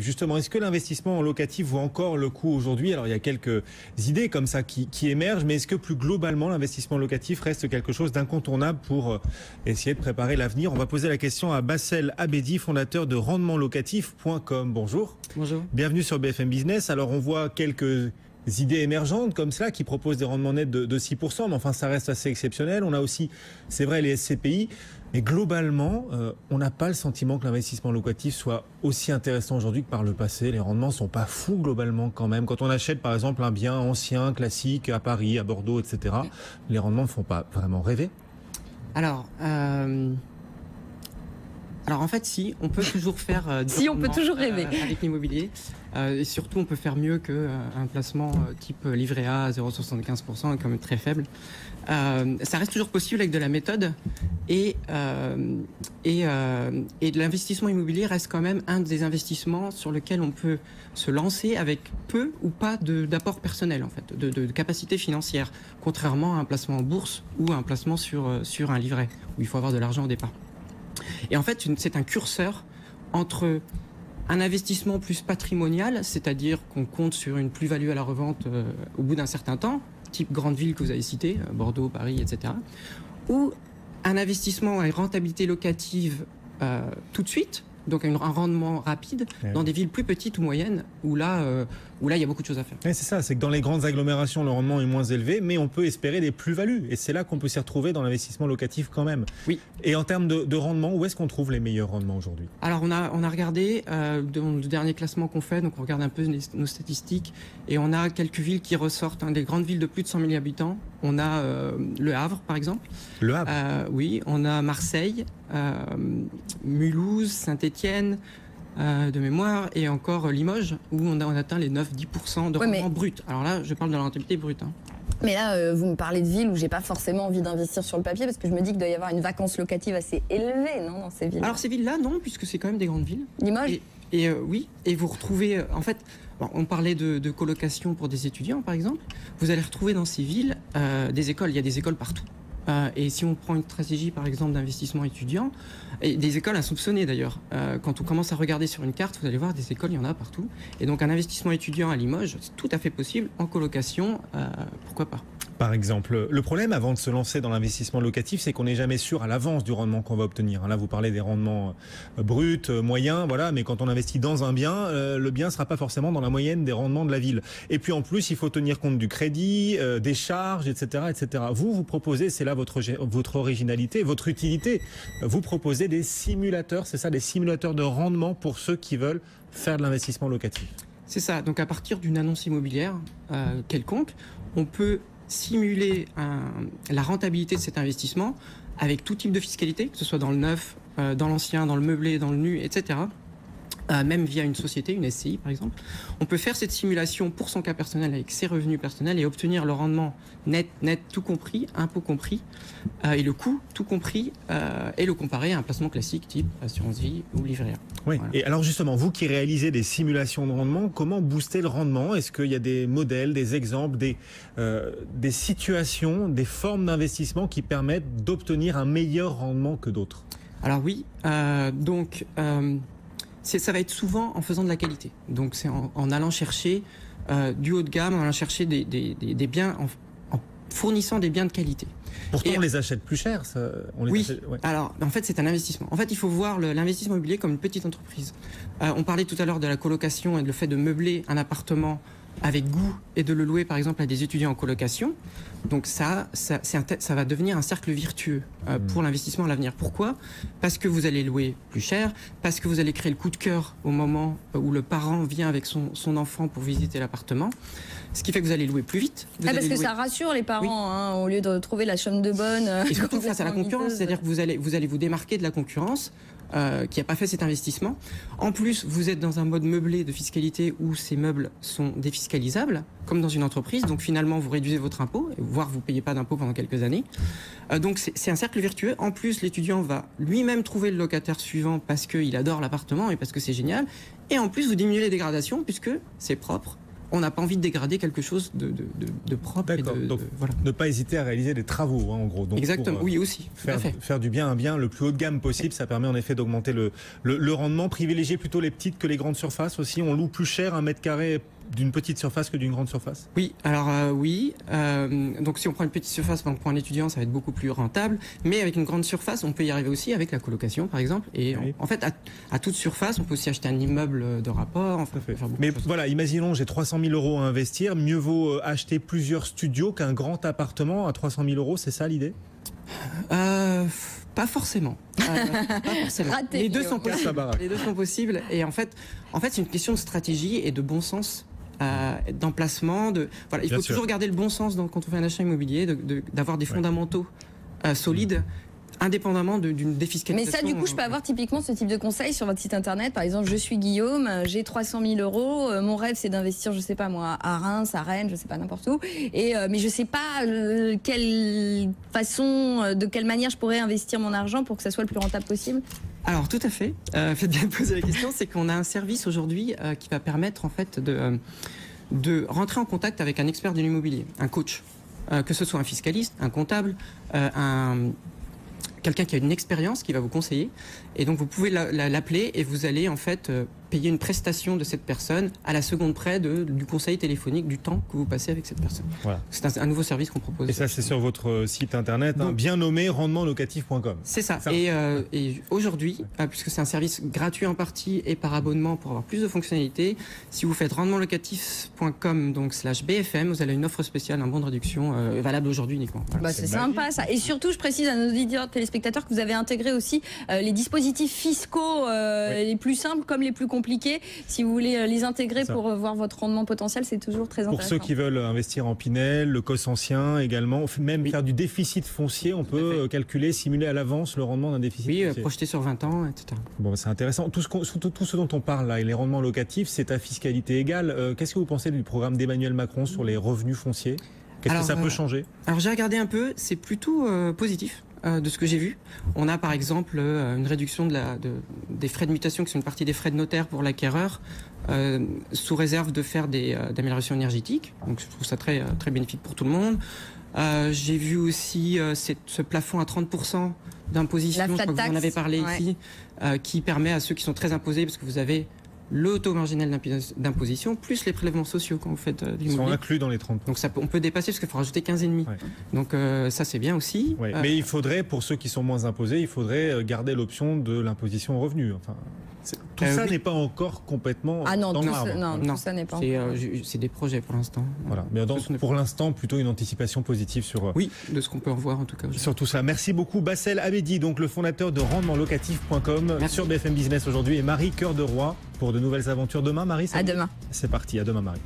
Justement, est-ce que l'investissement en locatif vaut encore le coup aujourd'hui? Alors, il y a quelques idées comme ça qui émergent, mais est-ce que plus globalement, l'investissement locatif reste quelque chose d'incontournable pour essayer de préparer l'avenir? On va poser la question à Bassel Abedi, fondateur de rendementlocatif.com. Bonjour. Bonjour. Bienvenue sur BFM Business. Alors, on voit quelques idées émergentes comme cela qui proposent des rendements nets de 6%, mais enfin, ça reste assez exceptionnel. On a aussi, c'est vrai, les SCPI. Mais globalement, on n'a pas le sentiment que l'investissement locatif soit aussi intéressant aujourd'hui que par le passé. Les rendements sont pas fous globalement quand même. Quand on achète par exemple un bien ancien, classique, à Paris, à Bordeaux, etc., les rendements ne font pas vraiment rêver. Alors en fait, si, on peut toujours faire si, on peut toujours rêver avec l'immobilier. Et surtout, on peut faire mieux qu'un placement type livret A à 0,75%, quand même très faible. Ça reste toujours possible avec de la méthode et de l'investissement immobilier reste quand même un des investissements sur lequel on peut se lancer avec peu ou pas d'apport personnel, en fait, de capacité financière, contrairement à un placement en bourse ou à un placement sur un livret où il faut avoir de l'argent au départ. Et en fait, c'est un curseur entre un investissement plus patrimonial, c'est-à-dire qu'on compte sur une plus-value à la revente au bout d'un certain temps, type grande ville que vous avez cité, Bordeaux, Paris, etc., ou un investissement à rentabilité locative tout de suite, donc un rendement rapide dans des villes plus petites ou moyennes où là il y a beaucoup de choses à faire. Ouais, c'est ça, c'est que dans les grandes agglomérations, le rendement est moins élevé, mais on peut espérer des plus-values. Et c'est là qu'on peut s'y retrouver dans l'investissement locatif quand même. Oui. Et en termes de rendement, où est-ce qu'on trouve les meilleurs rendements aujourd'hui? Alors on a regardé dans le dernier classement qu'on fait, donc on regarde un peu nos statistiques, et on a quelques villes qui ressortent, des grandes villes de plus de 100 000 habitants. On a Le Havre, par exemple. Le Havre oui, on a Marseille, Mulhouse, Saint-Étienne, de mémoire, et encore Limoges, où on atteint les 9-10% de rendement brut. Alors là, je parle de la rentabilité brute. Mais là, vous me parlez de villes où j'ai pas forcément envie d'investir sur le papier, parce que je me dis qu'il doit y avoir une vacance locative assez élevée, non, dans ces villes. Alors ces villes-là, non, puisque c'est quand même des grandes villes. Limoges. Oui, et vous retrouvez, en fait, on parlait de colocation pour des étudiants, par exemple. Vous allez retrouver dans ces villes des écoles. Il y a des écoles partout. Et si on prend une stratégie, par exemple, d'investissement étudiant, et des écoles insoupçonnées d'ailleurs, quand on commence à regarder sur une carte, vous allez voir des écoles, il y en a partout. Et donc un investissement étudiant à Limoges, c'est tout à fait possible, en colocation, pourquoi pas. Par exemple, le problème avant de se lancer dans l'investissement locatif, c'est qu'on n'est jamais sûr à l'avance du rendement qu'on va obtenir. Là, vous parlez des rendements bruts, moyens, voilà, mais quand on investit dans un bien, le bien ne sera pas forcément dans la moyenne des rendements de la ville. Et puis en plus, il faut tenir compte du crédit, des charges, etc., etc. Vous proposez, c'est là votre originalité, votre utilité. Vous proposez des simulateurs, c'est ça, des simulateurs de rendement pour ceux qui veulent faire de l'investissement locatif. C'est ça. Donc à partir d'une annonce immobilière quelconque, on peut simuler la rentabilité de cet investissement avec tout type de fiscalité, que ce soit dans le neuf, dans l'ancien, dans le meublé, dans le nu, etc. Même via une société, une SCI par exemple. On peut faire cette simulation pour son cas personnel avec ses revenus personnels et obtenir le rendement net tout compris, impôt compris, et le coût tout compris, et le comparer à un placement classique type assurance vie ou livret A. Oui. Voilà. Et alors justement, vous qui réalisez des simulations de rendement, comment booster le rendement? Est-ce qu'il y a des modèles, des exemples, des situations, des formes d'investissement qui permettent d'obtenir un meilleur rendement que d'autres? Alors oui, ça va être souvent en faisant de la qualité. Donc c'est en allant chercher du haut de gamme, en allant chercher des biens, en fournissant des biens de qualité. Pourtant, on les achète plus cher. Alors en fait, c'est un investissement. En fait, il faut voir l'investissement immobilier comme une petite entreprise. On parlait tout à l'heure de la colocation et le fait de meubler un appartement avec goût et de le louer par exemple à des étudiants en colocation. Donc ça va devenir un cercle vertueux pour l'investissement à l'avenir. Pourquoi? Parce que vous allez louer plus cher, parce que vous allez créer le coup de cœur au moment où le parent vient avec son enfant pour visiter l'appartement, ce qui fait que vous allez louer plus vite. Parce que ça rassure les parents, au lieu de trouver la chambre de bonne. Et surtout face à la concurrence, c'est-à-dire que vous allez vous démarquer de la concurrence qui n'a pas fait cet investissement. En plus, vous êtes dans un mode meublé de fiscalité où ces meubles sont défiscalisables, comme dans une entreprise. Donc finalement, vous réduisez votre impôt, voire vous ne payez pas d'impôt pendant quelques années. Donc c'est un cercle vertueux. En plus, l'étudiant va lui-même trouver le locataire suivant parce qu'il adore l'appartement et parce que c'est génial. Et en plus, vous diminuez les dégradations puisque c'est propre. on n'a pas envie de dégrader quelque chose de propre. D'accord. Donc, voilà. ne pas hésiter à réaliser des travaux, en gros. Donc, Exactement, oui aussi. Faire du bien à un bien le plus haut de gamme possible, ça permet en effet d'augmenter le rendement. Privilégier plutôt les petites que les grandes surfaces aussi. On loue plus cher un mètre carré d'une petite surface que d'une grande surface? Oui, alors oui. Donc si on prend une petite surface, pour un étudiant, ça va être beaucoup plus rentable. Mais avec une grande surface, on peut y arriver aussi avec la colocation, par exemple. Et oui. en fait, à toute surface, on peut aussi acheter un immeuble de rapport. Enfin, mais voilà, imaginons, j'ai 300 000 euros à investir. Mieux vaut acheter plusieurs studios qu'un grand appartement à 300 000 euros. C'est ça l'idée? Pas forcément. Pas forcément. Raté, les deux sont possibles. Les deux sont possibles. Et en fait, c'est une question de stratégie et de bon sens. D'emplacement, voilà, il faut toujours garder le bon sens quand on fait un achat immobilier, d'avoir des fondamentaux solides, indépendamment d'une défiscalisation. Mais ça, du coup, je peux avoir typiquement ce type de conseil sur votre site internet. Par exemple, je suis Guillaume, j'ai 300 000 euros. Mon rêve, c'est d'investir, je sais pas moi, à Reims, à Rennes, je sais pas, n'importe où. Mais je sais pas de quelle manière je pourrais investir mon argent pour que ça soit le plus rentable possible. Alors tout à fait, faites bien de poser la question, c'est qu'on a un service aujourd'hui qui va permettre en fait de rentrer en contact avec un expert de l'immobilier, un coach, que ce soit un fiscaliste, un comptable, quelqu'un qui a une expérience qui va vous conseiller, et donc vous pouvez l'appeler et vous allez en fait payer une prestation de cette personne à la seconde près du conseil téléphonique, du temps que vous passez avec cette personne. Voilà. C'est un nouveau service qu'on propose. Et ça, c'est sur votre site internet, bien nommé rendementlocatif.com. C'est ça. Et aujourd'hui, puisque c'est un service gratuit en partie et par abonnement pour avoir plus de fonctionnalités, si vous faites rendementlocatif.com /BFM, vous avez une offre spéciale, un bon de réduction valable aujourd'hui uniquement. Voilà. C'est sympa ça. Et surtout, je précise à nos auditeurs, téléspectateurs, que vous avez intégré aussi les dispositifs fiscaux les plus simples comme les plus compliqués. Si vous voulez les intégrer pour voir votre rendement potentiel, c'est toujours très intéressant. Pour ceux qui veulent investir en Pinel, le COS ancien également, même faire du déficit foncier, on peut calculer, simuler à l'avance le rendement d'un déficit foncier. Oui, projeter sur 20 ans, etc. Bon, c'est intéressant. Tout ce dont on parle là, et les rendements locatifs, c'est à fiscalité égale. Qu'est-ce que vous pensez du programme d'Emmanuel Macron sur les revenus fonciers? Qu'est-ce que ça peut changer? Alors j'ai regardé un peu, c'est plutôt positif. De ce que j'ai vu, on a par exemple une réduction des frais de mutation qui sont une partie des frais de notaire pour l'acquéreur sous réserve de faire d'améliorations énergétiques. Donc je trouve ça très, très bénéfique pour tout le monde. J'ai vu aussi ce plafond à 30% d'imposition, je crois que vous en avez parlé ici, qui permet à ceux qui sont très imposés, parce que vous avez le taux marginal d'imposition, plus les prélèvements sociaux quand vous faites de l'immobilier. Ils sont inclus dans les 30%. Donc on peut dépasser parce qu'il faut rajouter 15,5. Ouais. Donc ça c'est bien aussi. Ouais. Mais il faudrait, pour ceux qui sont moins imposés, il faudrait garder l'option de l'imposition au revenu. Enfin, tout ça n'est pas encore complètement dans le marbre. Tout ça n'est pas c'est des projets pour l'instant. Voilà. Mais pour l'instant, plutôt une anticipation positive sur... Oui, de ce qu'on peut en voir en tout cas. Sur tout ça. Merci beaucoup Bassel Abedi, donc le fondateur de rendementlocatif.com sur BFM Business aujourd'hui, et Marie Cœur de Roi pour de nouvelles aventures demain. Marie, à demain. C'est parti, à demain Marie.